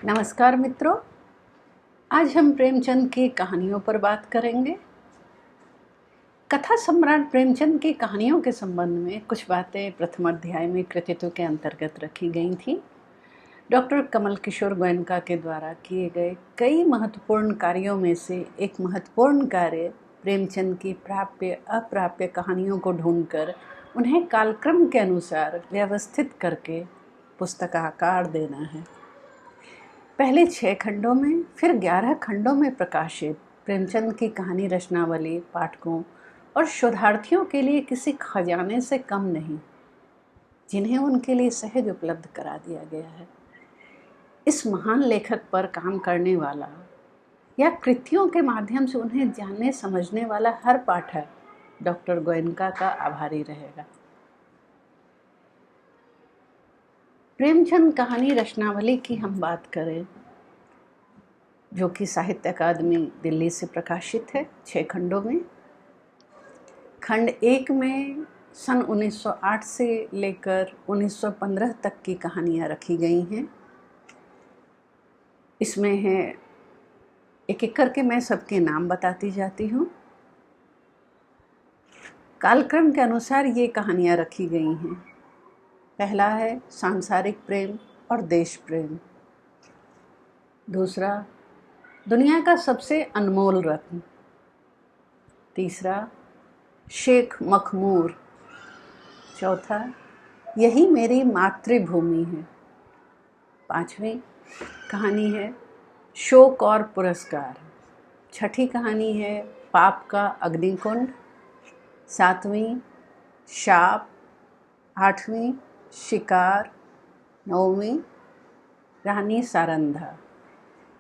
नमस्कार मित्रों, आज हम प्रेमचंद की कहानियों पर बात करेंगे। कथा सम्राट प्रेमचंद की कहानियों के संबंध में कुछ बातें प्रथम अध्याय में कृतित्व के अंतर्गत रखी गई थी। डॉक्टर कमल किशोर गोयनका के द्वारा किए गए कई महत्वपूर्ण कार्यों में से एक महत्वपूर्ण कार्य प्रेमचंद की प्राप्य अप्राप्य कहानियों को ढूंढकर उन्हें कालक्रम के अनुसार व्यवस्थित करके पुस्तक आकार देना है। पहले 6 खंडों में फिर 11 खंडों में प्रकाशित प्रेमचंद की कहानी रचनावली पाठकों और शोधार्थियों के लिए किसी खजाने से कम नहीं, जिन्हें उनके लिए सहज उपलब्ध करा दिया गया है। इस महान लेखक पर काम करने वाला या कृतियों के माध्यम से उन्हें जानने समझने वाला हर पाठक डॉक्टर गोयनका का आभारी रहेगा। प्रेमचंद कहानी रचनावली की हम बात करें, जो कि साहित्य अकादमी दिल्ली से प्रकाशित है 6 खंडों में। खंड 1 में सन 1908 से लेकर 1915 तक की कहानियाँ रखी गई हैं। इसमें है एक एक करके मैं सबके नाम बताती जाती हूँ। कालक्रम के अनुसार ये कहानियाँ रखी गई हैं। पहला है सांसारिक प्रेम और देश प्रेम। दूसरा, दुनिया का सबसे अनमोल रत्न। तीसरा, शेख मखमूर। चौथा, यही मेरी मातृभूमि है। 5वीं कहानी है शोक और पुरस्कार। 6ठी कहानी है पाप का अग्निकुंड। 7वीं शाप। 8वीं शिकार। 9वीं रानी सारंधा।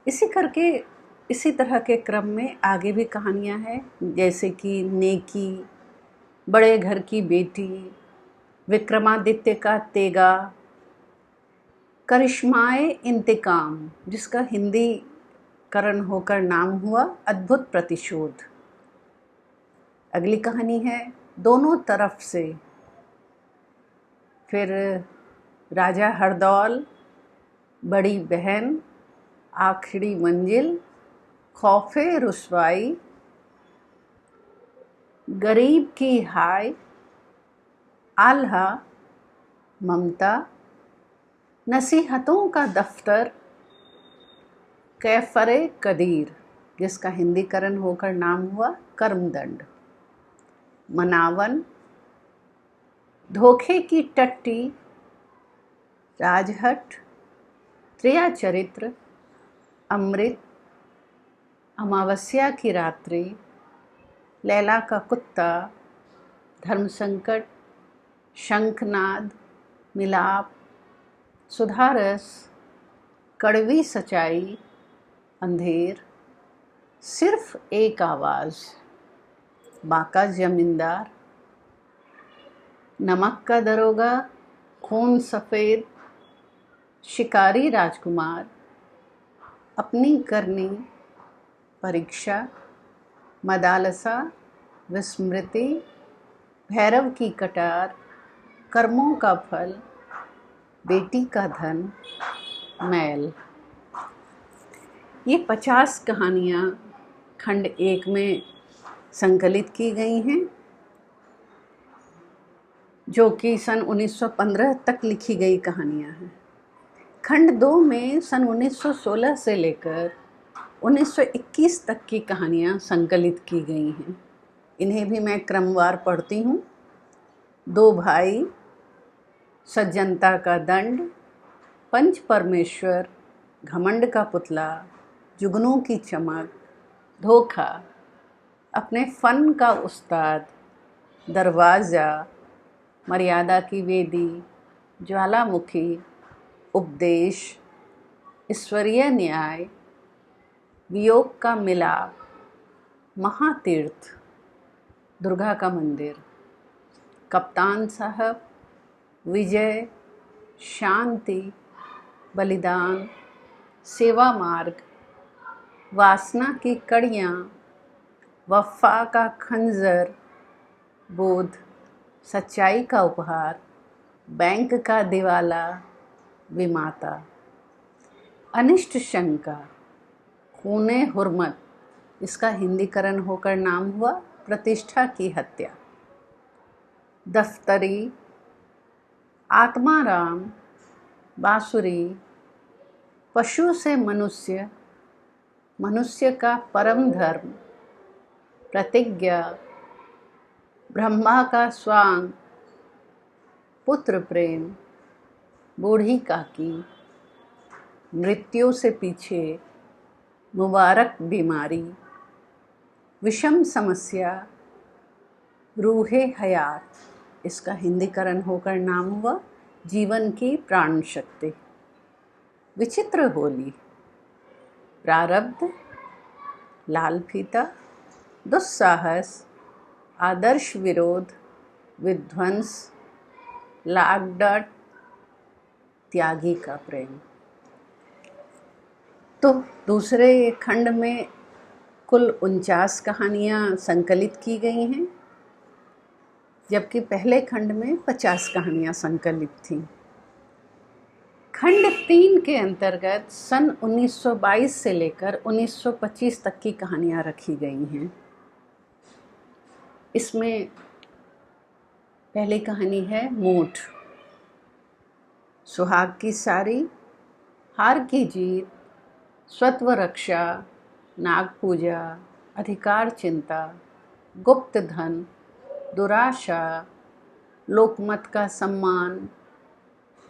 इसी तरह के क्रम में आगे भी कहानियाँ हैं, जैसे कि नेकी, बड़े घर की बेटी, विक्रमादित्य का तेगा, करिश्माए इंतकाम, जिसका हिंदी करण होकर नाम हुआ अद्भुत प्रतिशोध। अगली कहानी है दोनों तरफ से। फिर राजा हरदौल, बड़ी बहन, आखिरी मंजिल, खौफे रुसवाई, गरीब की हाय, आल्हा, ममता, नसीहतों का दफ्तर, कैफरे कदीर, जिसका हिंदीकरण होकर नाम हुआ कर्मदंड, मनावन, धोखे की टट्टी, राजहट, त्रिया चरित्र, अमृत, अमावस्या की रात्रि, लैला का कुत्ता, धर्म संकट, शंखनाद, मिलाप, सुधारस, कड़वी सच्चाई, अंधेर, सिर्फ एक आवाज़, बाका जमींदार, नमक का दरोगा, खून सफ़ेद, शिकारी राजकुमार, अपनी करनी, परीक्षा, मदालसा, विस्मृति, भैरव की कटार, कर्मों का फल, बेटी का धन, मैल। ये 50 कहानियाँ खंड 1 में संकलित की गई हैं, जो कि सन 1915 तक लिखी गई कहानियाँ हैं। खंड 2 में सन 1916 से लेकर 1921 तक की कहानियाँ संकलित की गई हैं। इन्हें भी मैं क्रमवार पढ़ती हूँ। 2 भाई, सज्जनता का दंड, पंच परमेश्वर, घमंड का पुतला, जुगनू की चमक, धोखा, अपने फन का उस्ताद, दरवाज़ा, मर्यादा की वेदी, ज्वालामुखी, उपदेश, ईश्वरीय न्याय, वियोग का मिलाप, महातीर्थ, दुर्गा का मंदिर, कप्तान साहब, विजय, शांति, बलिदान, सेवा मार्ग, वासना की कड़ियाँ, वफ़ा का खंजर, बोध, सच्चाई का उपहार, बैंक का दिवाला, विमाता। अनिष्ट शंका, खूने हुर्मत, इसका हिंदीकरण होकर नाम हुआ प्रतिष्ठा की हत्या। दफ्तरी, आत्माराम, बांसुरी, पशु से मनुष्य, मनुष्य का परम धर्म, प्रतिज्ञा, ब्रह्मा का स्वांग, पुत्र प्रेम, बूढ़ी काकी, मृत्यु से पीछे, मुबारक बीमारी, विषम समस्या, रूहे हयात, इसका हिंदीकरण होकर नाम हुआ जीवन की प्राण शक्ति। विचित्र होली, प्रारब्ध, लाल फीता, दुस्साहस, आदर्श विरोध, विध्वंस, लागडट, त्यागी का प्रेम। तो दूसरे खंड में कुल 49 कहानियाँ संकलित की गई हैं, जबकि पहले खंड में 50 कहानियाँ संकलित थीं। खंड 3 के अंतर्गत सन 1922 से लेकर 1925 तक की कहानियाँ रखी गई हैं। इसमें पहली कहानी है मूठ। सुहाग की सारी, हार की जीत, स्वत्व रक्षा, नाग पूजा, अधिकार चिंता, गुप्त धन, दुराशा, लोकमत का सम्मान,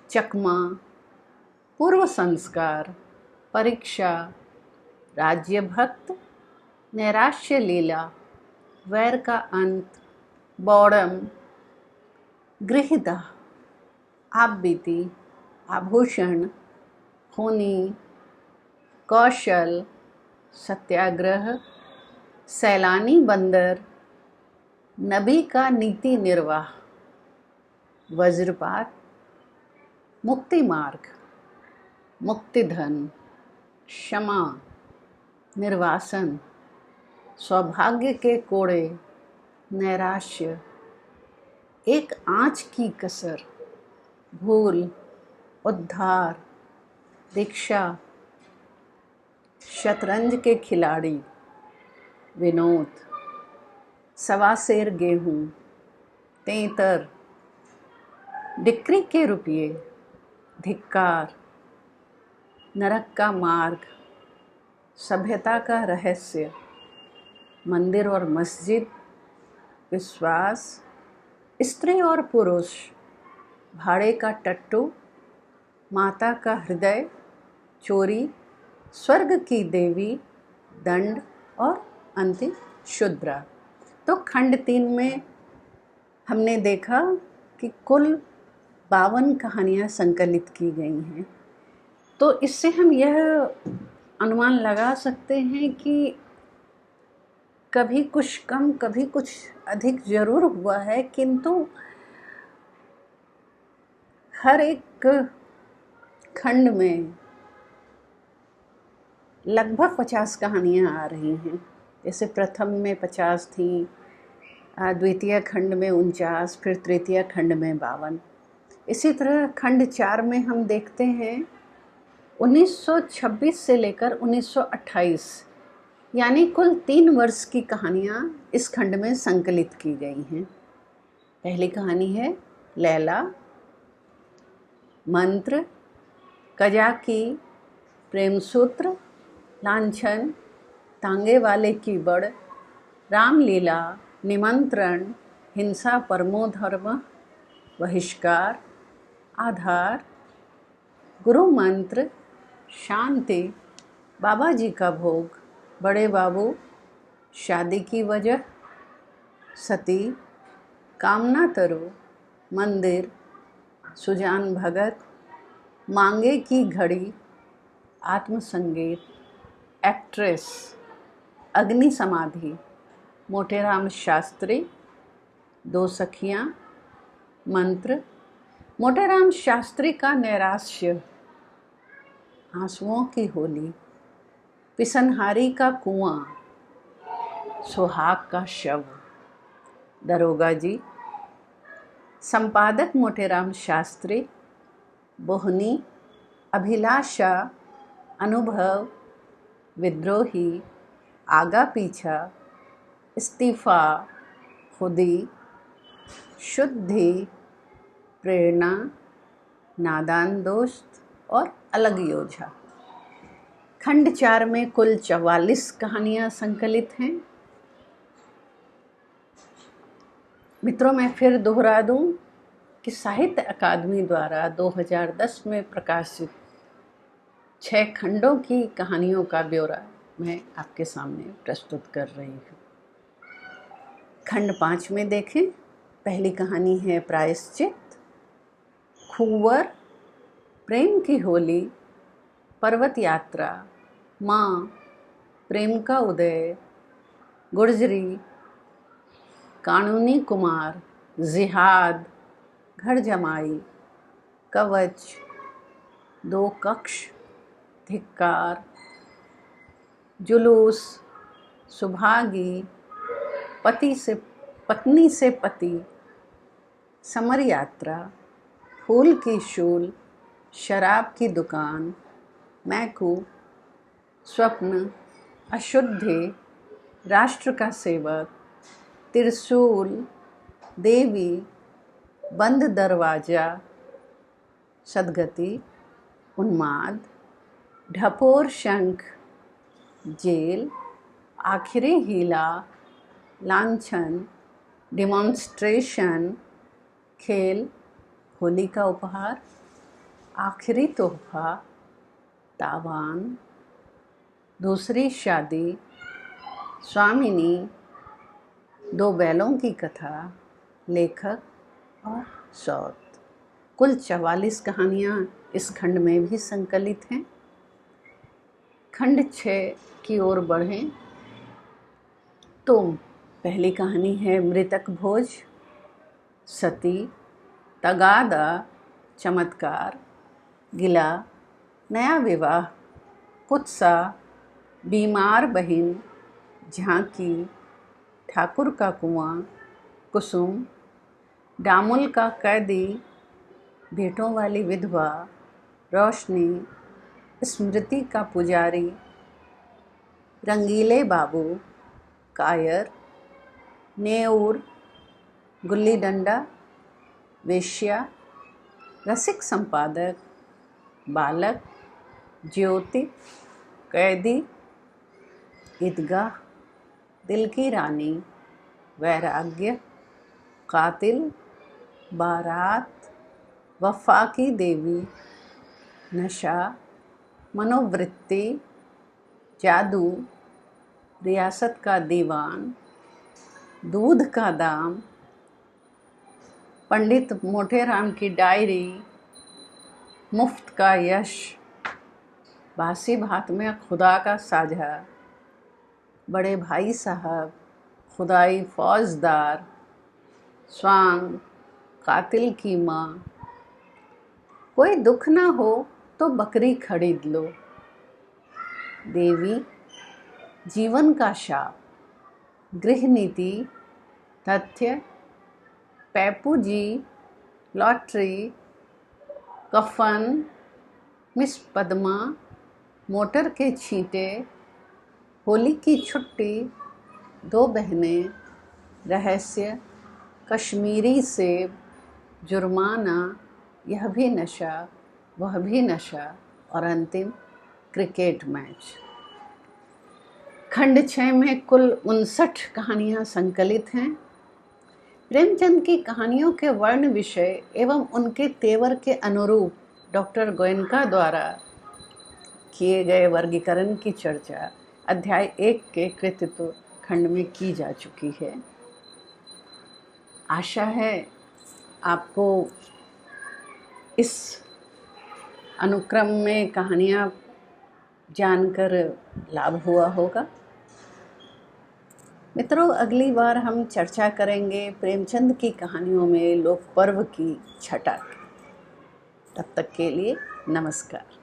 चकमा, पूर्व संस्कार, परीक्षा, राज्य भक्त, नैराश्य लीला, वैर का अंत, बौड़म, गृहदाह, आप बीती, आभूषण, होनी, कौशल, सत्याग्रह, सैलानी बंदर, नबी का नीति निर्वाह, वज्रपात, मुक्ति मार्ग, मुक्तिधन, क्षमा, निर्वासन, सौभाग्य के कोड़े, नैराश्य, एक आँच की कसर, भूल, उद्धार, दीक्षा, शतरंज के खिलाड़ी, विनोद, सवा सेर गेहूँ, तेतर, डिक्री के रुपये, धिक्कार, नरक का मार्ग, सभ्यता का रहस्य, मंदिर और मस्जिद, विश्वास, स्त्री और पुरुष, भाड़े का टट्टू, माता का हृदय, चोरी, स्वर्ग की देवी, दंड और अंतिम शुद्रा। तो खंड 3 में हमने देखा कि कुल 52 कहानियाँ संकलित की गई हैं। तो इससे हम यह अनुमान लगा सकते हैं कि कभी कुछ कम कभी कुछ अधिक जरूर हुआ है, किंतु हर एक खंड में लगभग 50 कहानियाँ आ रही हैं। जैसे प्रथम में 50 थी, द्वितीय खंड में 49, फिर तृतीय खंड में 52। इसी तरह खंड 4 में हम देखते हैं 1926 से लेकर 1928, यानी कुल 3 वर्ष की कहानियाँ इस खंड में संकलित की गई हैं। पहली कहानी है लैला, मंत्र, कजाकी, प्रेम सूत्र, लांछन, तांगे वाले की बड़, रामलीला, निमंत्रण, हिंसा परमो धर्म, बहिष्कार, आधार, गुरु मंत्र, शांति, बाबा जी का भोग, बड़े बाबू, शादी की वजह, सती, कामना तरो, मंदिर, सुजान भगत, मांगे की घड़ी, आत्मसंगीत, एक्ट्रेस, अग्नि समाधि, मोटेराम शास्त्री, दो सखियाँ, मंत्र, मोटेराम शास्त्री का नैराश्य, आंसुओं की होली, पिसनहारी का कुआं, सुहाग का शव, दरोगा जी, संपादक मोटेराम शास्त्री, बोहनी, अभिलाषा, अनुभव, विद्रोही, आगा पीछा, इस्तीफा, खुदी, शुद्धि, प्रेरणा, नादान दोस्त और अलग योझा। खंड 4 में कुल 44 कहानियाँ संकलित हैं। मित्रों, मैं फिर दोहरा दूं कि साहित्य अकादमी द्वारा 2010 में प्रकाशित 6 खंडों की कहानियों का ब्यौरा मैं आपके सामने प्रस्तुत कर रही हूँ। खंड 5 में देखें, पहली कहानी है प्रायश्चित, खूवर, प्रेम की होली, पर्वत यात्रा, माँ, प्रेम का उदय, गुर्जरी, कानूनी कुमार, जिहाद, घर जमाई, कवच, 2 कक्ष, धिक्कार, जुलूस, सुभागी, पत्नी से पति, समर यात्रा, फूल की शूल, शराब की दुकान, मैकू, स्वप्न, अशुद्धि, राष्ट्र का सेवक, त्रिशूल, देवी, बंद दरवाजा, सदगति, उन्माद, ढपोर शंख, जेल, आखिरी हीला, लांछन, डिमॉन्स्ट्रेशन, खेल, होली का उपहार, आखिरी तोहफा, तावान, दूसरी शादी, स्वामिनी, 2 बैलों की कथा, लेखक और सौत। कुल 44 कहानियाँ इस खंड में भी संकलित हैं। खंड 6 की ओर बढ़ें तो पहली कहानी है मृतक भोज, सती, तगादा, चमत्कार, गिला, नया विवाह, कुत्सा, बीमार बहिन, झांकी, ठाकुर का कुआं, कुसुम, डामुल का कैदी, भेंटों वाली विधवा, रोशनी, स्मृति का पुजारी, रंगीले बाबू, कायर, नेऊर, गुल्ली डंडा, वेश्या, रसिक संपादक, बालक, ज्योति, कैदी, ईदगाह, दिल की रानी, वैराग्य, कातिल, बारात, वफा की देवी, नशा, मनोवृत्ति, जादू, रियासत का दीवान, दूध का दाम, पंडित मोटेराम की डायरी, मुफ्त का यश, बासी भात में खुदा का साझा, बड़े भाई साहब, खुदाई फौजदार, स्वांग, कातिल की माँ, कोई दुख ना हो तो बकरी खरीद लो, देवी, जीवन का शाप, गृह नीति, तथ्य, पैपू जी, लॉटरी, कफन, मिस पद्मा, मोटर के छींटे, होली की छुट्टी, 2 बहनें, रहस्य, कश्मीरी सेब, जुर्माना, यह भी नशा, वह भी नशा और अंतिम क्रिकेट मैच। खंड 6 में कुल 59 कहानियाँ संकलित हैं। प्रेमचंद की कहानियों के वर्ण विषय एवं उनके तेवर के अनुरूप डॉक्टर गोयनका द्वारा किए गए वर्गीकरण की चर्चा अध्याय 1 के कृतित्व खंड में की जा चुकी है। आशा है आपको इस अनुक्रम में कहानियाँ जानकर लाभ हुआ होगा। मित्रों, अगली बार हम चर्चा करेंगे प्रेमचंद की कहानियों में लोक पर्व की छटा। तब तक के लिए नमस्कार।